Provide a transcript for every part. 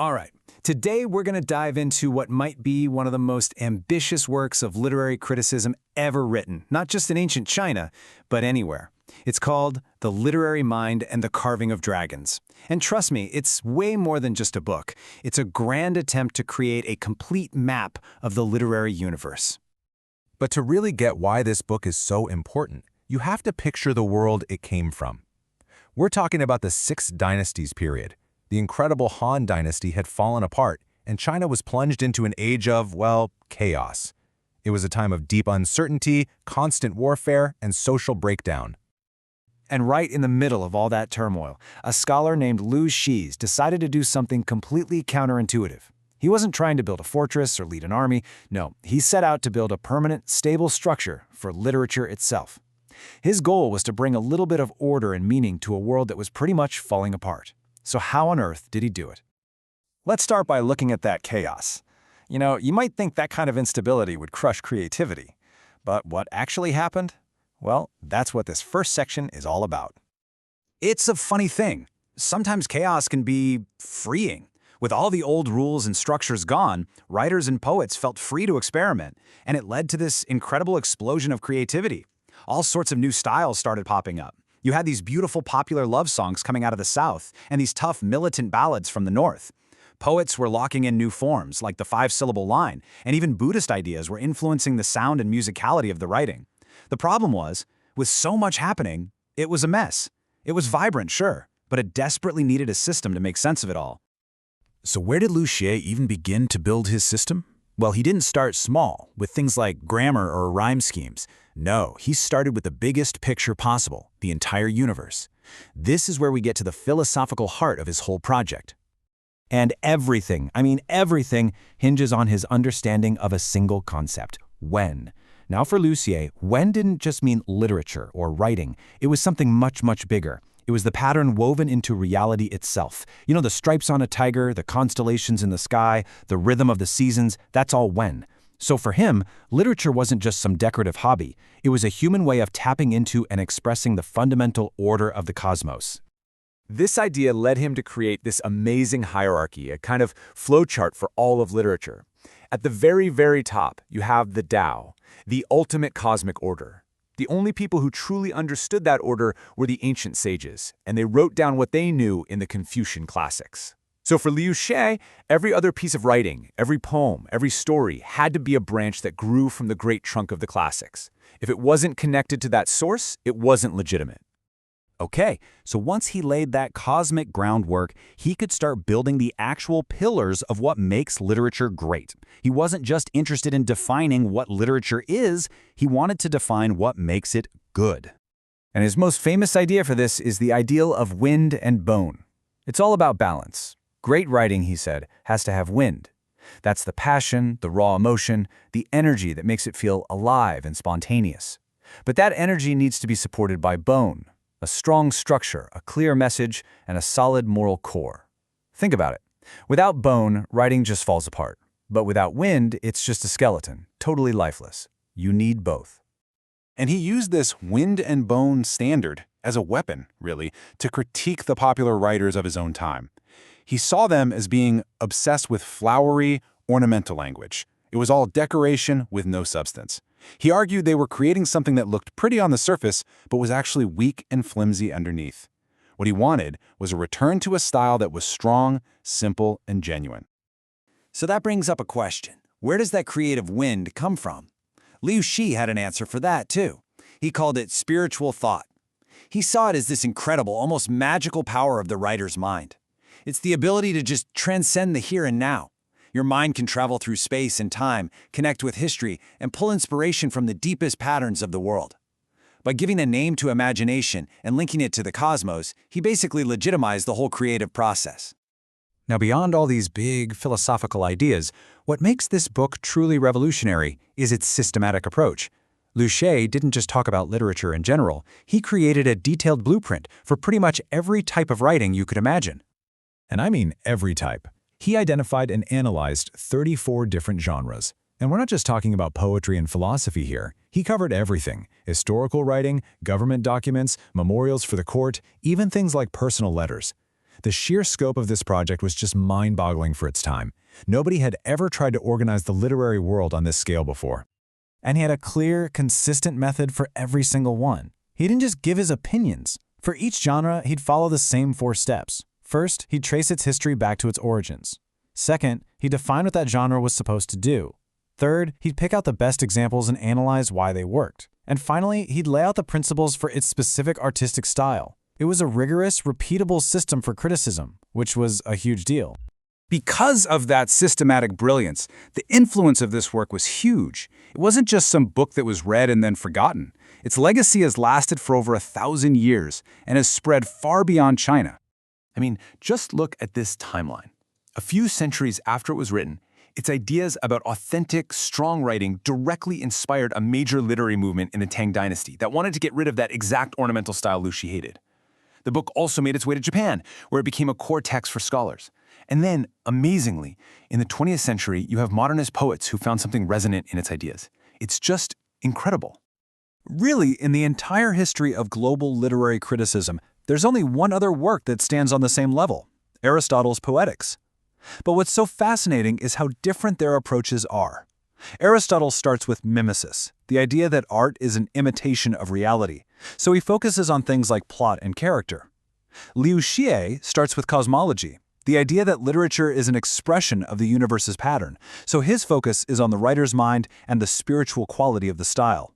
All right, today we're going to dive into what might be one of the most ambitious works of literary criticism ever written, not just in ancient China, but anywhere. It's called The Literary Mind and the Carving of Dragons. And trust me, it's way more than just a book. It's a grand attempt to create a complete map of the literary universe. But to really get why this book is so important, you have to picture the world it came from. We're talking about the Six Dynasties period. The incredible Han Dynasty had fallen apart, and China was plunged into an age of, well, chaos. It was a time of deep uncertainty, constant warfare, and social breakdown. And right in the middle of all that turmoil, a scholar named Liu Xie decided to do something completely counterintuitive. He wasn't trying to build a fortress or lead an army. No, he set out to build a permanent, stable structure for literature itself. His goal was to bring a little bit of order and meaning to a world that was pretty much falling apart. So how on earth did he do it? Let's start by looking at that chaos. You might think that kind of instability would crush creativity. But what actually happened? Well, that's what this first section is all about. It's a funny thing. Sometimes chaos can be freeing. With all the old rules and structures gone, writers and poets felt free to experiment, and it led to this incredible explosion of creativity. All sorts of new styles started popping up. You had these beautiful popular love songs coming out of the South, and these tough militant ballads from the North. Poets were locking in new forms, like the five-syllable line, and even Buddhist ideas were influencing the sound and musicality of the writing. The problem was, with so much happening, it was a mess. It was vibrant, sure, but it desperately needed a system to make sense of it all. So where did Liu Xie even begin to build his system? Well, he didn't start small, with things like grammar or rhyme schemes. No, he started with the biggest picture possible, the entire universe. This is where we get to the philosophical heart of his whole project. And everything, everything, hinges on his understanding of a single concept, when. Now for Liu Xie, when didn't just mean literature or writing. It was something much, much bigger. It was the pattern woven into reality itself. The stripes on a tiger, the constellations in the sky, the rhythm of the seasons, that's all when. So for him, literature wasn't just some decorative hobby. It was a human way of tapping into and expressing the fundamental order of the cosmos. This idea led him to create this amazing hierarchy, a kind of flowchart for all of literature. At the very, very top, you have the Tao, the ultimate cosmic order. The only people who truly understood that order were the ancient sages, and they wrote down what they knew in the Confucian classics. So for Liu Xie, every other piece of writing, every poem, every story had to be a branch that grew from the great trunk of the classics. If it wasn't connected to that source, it wasn't legitimate. Okay, so once he laid that cosmic groundwork, he could start building the actual pillars of what makes literature great. He wasn't just interested in defining what literature is, he wanted to define what makes it good. And his most famous idea for this is the ideal of wind and bone. It's all about balance. Great writing, he said, has to have wind. That's the passion, the raw emotion, the energy that makes it feel alive and spontaneous. But that energy needs to be supported by bone. A strong structure, a clear message, and a solid moral core. Think about it. Without bone, writing just falls apart. But without wind, it's just a skeleton, totally lifeless. You need both. And he used this wind and bone standard as a weapon, really, to critique the popular writers of his own time. He saw them as being obsessed with flowery, ornamental language. It was all decoration with no substance. He argued they were creating something that looked pretty on the surface, but was actually weak and flimsy underneath. What he wanted was a return to a style that was strong, simple, and genuine. So that brings up a question. Where does that creative wind come from? Liu Xie had an answer for that, too. He called it spiritual thought. He saw it as this incredible, almost magical power of the writer's mind. It's the ability to just transcend the here and now. Your mind can travel through space and time, connect with history, and pull inspiration from the deepest patterns of the world. By giving a name to imagination and linking it to the cosmos, he basically legitimized the whole creative process. Now, beyond all these big philosophical ideas, what makes this book truly revolutionary is its systematic approach. Liu Xie didn't just talk about literature in general, he created a detailed blueprint for pretty much every type of writing you could imagine. And I mean every type. He identified and analyzed 34 different genres. And we're not just talking about poetry and philosophy here. He covered everything: historical writing, government documents, memorials for the court, even things like personal letters. The sheer scope of this project was just mind-boggling for its time. Nobody had ever tried to organize the literary world on this scale before. And he had a clear, consistent method for every single one. He didn't just give his opinions. For each genre, he'd follow the same 4 steps. First, he'd trace its history back to its origins. Second, he'd define what that genre was supposed to do. Third, he'd pick out the best examples and analyze why they worked. And finally, he'd lay out the principles for its specific artistic style. It was a rigorous, repeatable system for criticism, which was a huge deal. Because of that systematic brilliance, the influence of this work was huge. It wasn't just some book that was read and then forgotten. Its legacy has lasted for over 1,000 years and has spread far beyond China. I mean, just look at this timeline. A few centuries after it was written, its ideas about authentic, strong writing directly inspired a major literary movement in the Tang Dynasty that wanted to get rid of that exact ornamental style Liu Xie hated. The book also made its way to Japan, where it became a core text for scholars. And then, amazingly, in the 20th century, you have modernist poets who found something resonant in its ideas. It's just incredible. Really, in the entire history of global literary criticism, there's only one other work that stands on the same level: Aristotle's Poetics. But what's so fascinating is how different their approaches are. Aristotle starts with mimesis, the idea that art is an imitation of reality, so he focuses on things like plot and character. Liu Xie starts with cosmology, the idea that literature is an expression of the universe's pattern, so his focus is on the writer's mind and the spiritual quality of the style.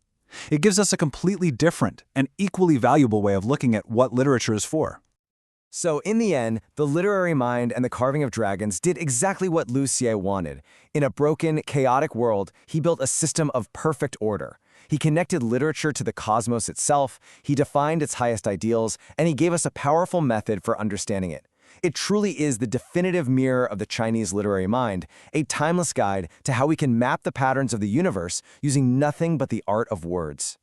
It gives us a completely different and equally valuable way of looking at what literature is for. So in the end, the literary mind and the carving of dragons did exactly what Liu Xie wanted. In a broken, chaotic world, he built a system of perfect order. He connected literature to the cosmos itself, he defined its highest ideals, and he gave us a powerful method for understanding it. It truly is the definitive mirror of the Chinese literary mind, a timeless guide to how we can map the patterns of the universe using nothing but the art of words.